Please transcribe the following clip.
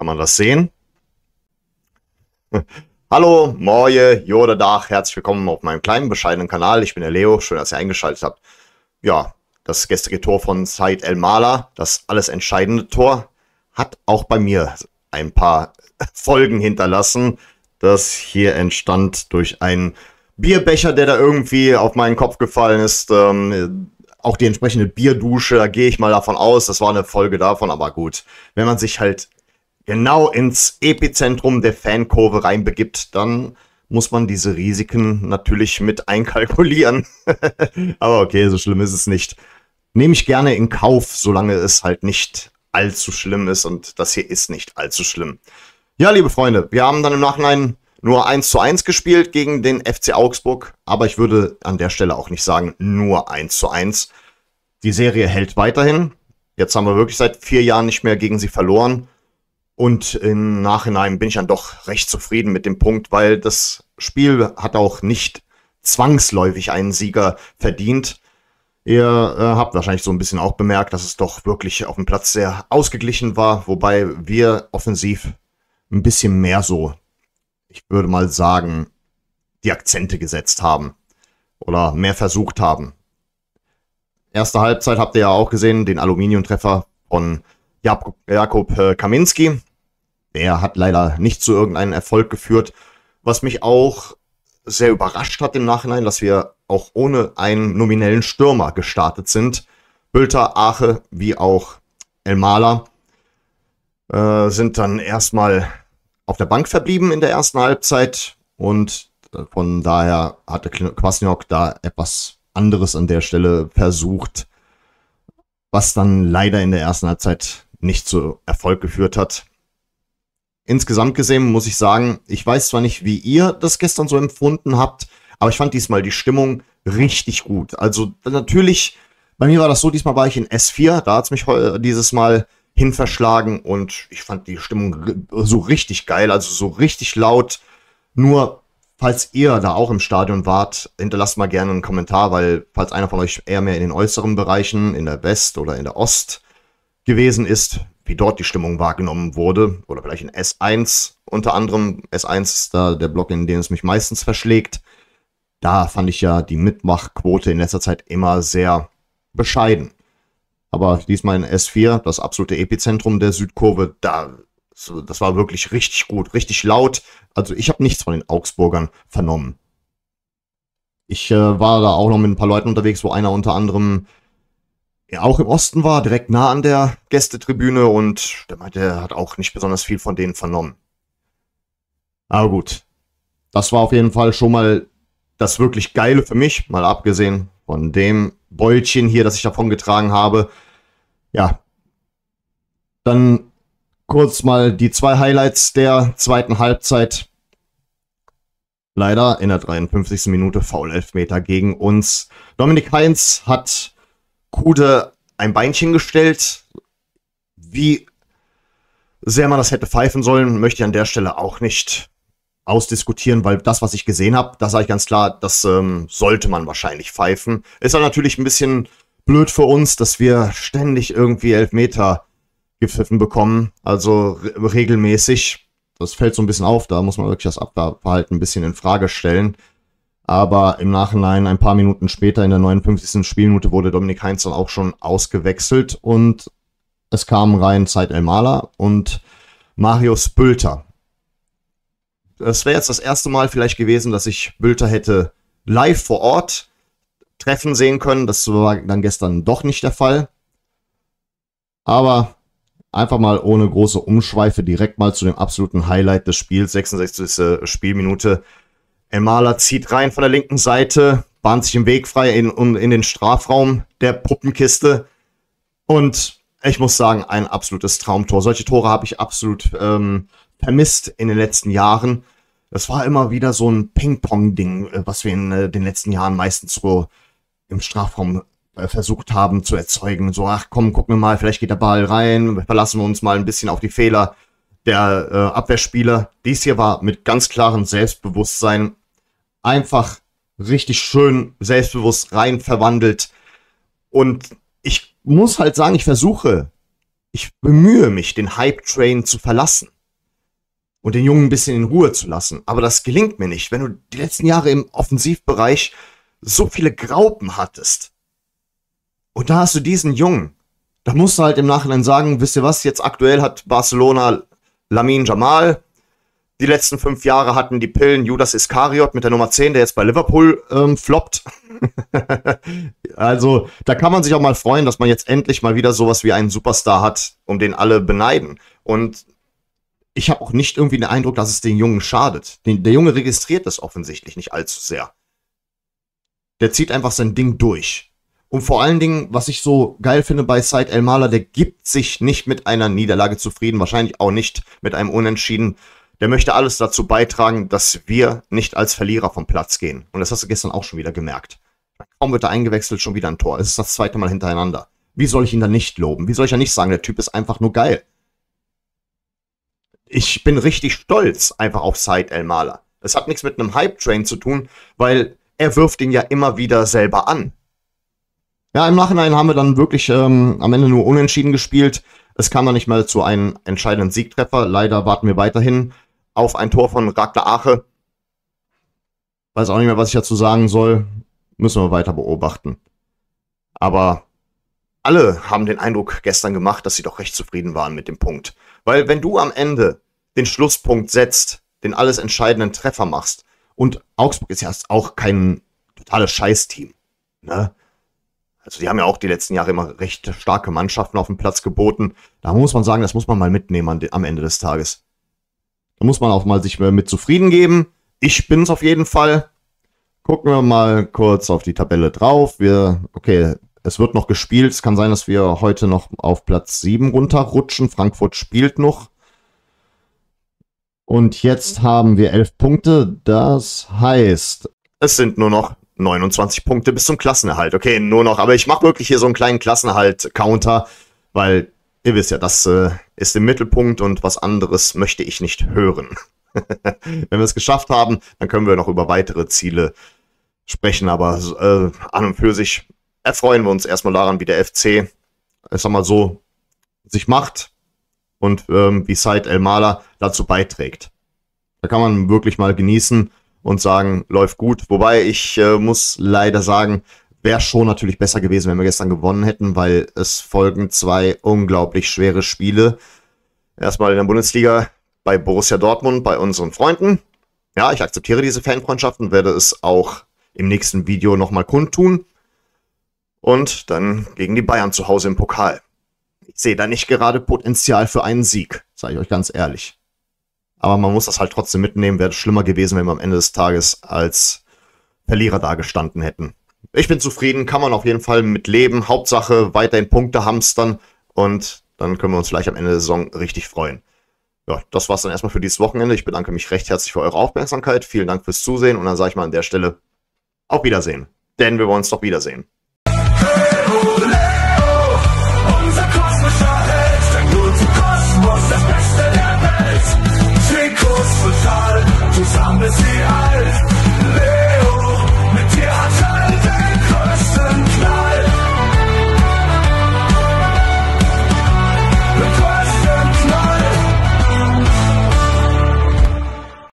Kann man das sehen? Hallo, Moje, Jode Dach, herzlich willkommen auf meinem kleinen, bescheidenen Kanal. Ich bin der Leo, schön, dass ihr eingeschaltet habt. Ja, das gestrige Tor von Said El-Mala, das alles entscheidende Tor, hat auch bei mir ein paar Folgen hinterlassen. Das hier entstand durch einen Bierbecher, der da irgendwie auf meinen Kopf gefallen ist. Auch die entsprechende Bierdusche, da gehe ich mal davon aus, das war eine Folge davon, aber gut. Wenn man sich halt genau ins Epizentrum der Fankurve reinbegibt, dann muss man diese Risiken natürlich mit einkalkulieren. Aber okay, so schlimm ist es nicht. Nehme ich gerne in Kauf, solange es halt nicht allzu schlimm ist, und das hier ist nicht allzu schlimm. Ja, liebe Freunde, wir haben dann im Nachhinein nur 1:1 gespielt gegen den FC Augsburg, aber ich würde an der Stelle auch nicht sagen, nur 1:1. Die Serie hält weiterhin. Jetzt haben wir wirklich seit 4 Jahren nicht mehr gegen sie verloren. Und im Nachhinein bin ich dann doch recht zufrieden mit dem Punkt, weil das Spiel hat auch nicht zwangsläufig einen Sieger verdient. Ihr habt wahrscheinlich so ein bisschen auch bemerkt, dass es doch wirklich auf dem Platz sehr ausgeglichen war, wobei wir offensiv ein bisschen mehr so, ich würde mal sagen, die Akzente gesetzt haben oder mehr versucht haben. Erste Halbzeit habt ihr ja auch gesehen, den Aluminiumtreffer von Jakub Kaminski. Der hat leider nicht zu irgendeinem Erfolg geführt. Was mich auch sehr überrascht hat im Nachhinein, dass wir auch ohne einen nominellen Stürmer gestartet sind. Bülter, Ache wie auch El-Mala sind dann erstmal auf der Bank verblieben in der ersten Halbzeit. Und von daher hatte Kwasniok da etwas anderes an der Stelle versucht, was dann leider in der ersten Halbzeit nicht zu Erfolg geführt hat. Insgesamt gesehen muss ich sagen, ich weiß zwar nicht, wie ihr das gestern so empfunden habt, aber ich fand diesmal die Stimmung richtig gut. Also natürlich, bei mir war das so, diesmal war ich in S4, da hat es mich dieses Mal hin verschlagen und ich fand die Stimmung so richtig geil, also so richtig laut. Nur, falls ihr da auch im Stadion wart, hinterlasst mal gerne einen Kommentar, weil falls einer von euch eher mehr in den äußeren Bereichen, in der West oder in der Ost gewesen ist, wie dort die Stimmung wahrgenommen wurde, oder vielleicht in S1 unter anderem. S1 ist da der Block, in dem es mich meistens verschlägt. Da fand ich ja die Mitmachquote in letzter Zeit immer sehr bescheiden. Aber diesmal in S4, das absolute Epizentrum der Südkurve, das war wirklich richtig gut, richtig laut. Also ich habe nichts von den Augsburgern vernommen. Ich war da auch noch mit ein paar Leuten unterwegs, wo einer unter anderem auch im Osten war, direkt nah an der Gästetribüne, und der meinte, er hat auch nicht besonders viel von denen vernommen. Aber gut, das war auf jeden Fall schon mal das wirklich Geile für mich, mal abgesehen von dem Beulchen hier, das ich davon getragen habe. Ja, dann kurz mal die 2 Highlights der zweiten Halbzeit. Leider in der 53. Minute Foul-Elfmeter gegen uns. Dominik Heinz hat Kude ein Beinchen gestellt. Wie sehr man das hätte pfeifen sollen, möchte ich an der Stelle auch nicht ausdiskutieren, weil das, was ich gesehen habe, da sage ich ganz klar, das sollte man wahrscheinlich pfeifen. Ist dann natürlich ein bisschen blöd für uns, dass wir ständig irgendwie Elfmeter gepfiffen bekommen, also regelmäßig. Das fällt so ein bisschen auf, da muss man wirklich das Abwehrverhalten ein bisschen in Frage stellen. Aber im Nachhinein, ein paar Minuten später, in der 59. Spielminute, wurde Dominik Heinz dann auch schon ausgewechselt und es kamen rein Said El-Mala und Marius Bülter. Es wäre jetzt das erste Mal vielleicht gewesen, dass ich Bülter hätte live vor Ort treffen sehen können. Das war dann gestern doch nicht der Fall. Aber einfach mal ohne große Umschweife direkt mal zu dem absoluten Highlight des Spiels, 66. Spielminute. El-Mala zieht rein von der linken Seite, bahnt sich den Weg frei in den Strafraum der Puppenkiste. Und ich muss sagen, ein absolutes Traumtor. Solche Tore habe ich absolut vermisst in den letzten Jahren. Das war immer wieder so ein Ping-Pong-Ding, was wir in den letzten Jahren meistens so im Strafraum versucht haben zu erzeugen. So, ach komm, gucken wir mal, vielleicht geht der Ball rein, verlassen wir uns mal ein bisschen auf die Fehler der Abwehrspieler. Dies hier war mit ganz klarem Selbstbewusstsein einfach richtig schön selbstbewusst rein verwandelt. Und ich muss halt sagen, ich bemühe mich, den Hype-Train zu verlassen. und den Jungen ein bisschen in Ruhe zu lassen. Aber das gelingt mir nicht, wenn du die letzten Jahre im Offensivbereich so viele Graupen hattest. Und da hast du diesen Jungen. Da musst du halt im Nachhinein sagen, wisst ihr was, jetzt aktuell hat Barcelona Lamine Yamal. Die letzten 5 Jahre hatten die Pillen Judas Iskariot mit der Nummer 10, der jetzt bei Liverpool floppt. Also, da kann man sich auch mal freuen, dass man jetzt endlich mal wieder sowas wie einen Superstar hat, um den alle beneiden. Und ich habe auch nicht irgendwie den Eindruck, dass es den Jungen schadet. Der Junge registriert das offensichtlich nicht allzu sehr. Der zieht einfach sein Ding durch. Und vor allen Dingen, was ich so geil finde bei Said Elmala, der gibt sich nicht mit einer Niederlage zufrieden, wahrscheinlich auch nicht mit einem Unentschieden. Der möchte alles dazu beitragen, dass wir nicht als Verlierer vom Platz gehen. Und das hast du gestern auch schon wieder gemerkt. Kaum wird er eingewechselt, schon wieder ein Tor. Es ist das 2. Mal hintereinander. Wie soll ich ihn dann nicht loben? Wie soll ich ja nicht sagen, der Typ ist einfach nur geil? Ich bin richtig stolz einfach auf Said Elmala. Es hat nichts mit einem Hype-Train zu tun, weil er wirft ihn ja immer wieder selber an. Ja, im Nachhinein haben wir dann wirklich am Ende nur unentschieden gespielt. Es kam dann nicht mal zu einem entscheidenden Siegtreffer. Leider warten wir weiterhin auf ein Tor von Ragnar Ache. Weiß auch nicht mehr, was ich dazu sagen soll. Müssen wir weiter beobachten. Aber alle haben den Eindruck gestern gemacht, dass sie doch recht zufrieden waren mit dem Punkt. Weil wenn du am Ende den Schlusspunkt setzt, den alles entscheidenden Treffer machst, und Augsburg ist ja auch kein totales Scheißteam, ne? Also die haben ja auch die letzten Jahre immer recht starke Mannschaften auf dem Platz geboten. Da muss man sagen, das muss man mal mitnehmen am Ende des Tages. Da muss man auch mal sich mit zufrieden geben. Ich bin's auf jeden Fall. Gucken wir mal kurz auf die Tabelle drauf. Okay, es wird noch gespielt. Es kann sein, dass wir heute noch auf Platz 7 runterrutschen. Frankfurt spielt noch. Und jetzt haben wir 11 Punkte. Das heißt, es sind nur noch 29 Punkte bis zum Klassenerhalt. Okay, nur noch. Aber ich mache wirklich hier so einen kleinen Klassenerhalt-Counter, weil ihr wisst ja, das ist im Mittelpunkt und was anderes möchte ich nicht hören. Wenn wir es geschafft haben, dann können wir noch über weitere Ziele sprechen. Aber an und für sich erfreuen wir uns erstmal daran, wie der FC, ich sag mal so, sich macht und wie Said Elmala dazu beiträgt. Da kann man wirklich mal genießen und sagen, läuft gut. Wobei ich muss leider sagen, wäre schon natürlich besser gewesen, wenn wir gestern gewonnen hätten, weil es folgen 2 unglaublich schwere Spiele. Erstmal in der Bundesliga bei Borussia Dortmund, bei unseren Freunden. Ja, ich akzeptiere diese Fanfreundschaften, werde es auch im nächsten Video nochmal kundtun. Und dann gegen die Bayern zu Hause im Pokal. Ich sehe da nicht gerade Potenzial für einen Sieg, sage ich euch ganz ehrlich. Aber man muss das halt trotzdem mitnehmen. Wäre schlimmer gewesen, wenn wir am Ende des Tages als Verlierer dagestanden hätten. Ich bin zufrieden, kann man auf jeden Fall mit leben. Hauptsache weiterhin Punkte hamstern und dann können wir uns vielleicht am Ende der Saison richtig freuen. Ja, das war's dann erstmal für dieses Wochenende. Ich bedanke mich recht herzlich für eure Aufmerksamkeit. Vielen Dank fürs Zusehen und dann sage ich mal an der Stelle auf Wiedersehen. Denn wir wollen uns doch wiedersehen. Unser kosmischer Held, der gute Kosmos, das Beste der Welt. Trikots total, zusammen bis sie alt.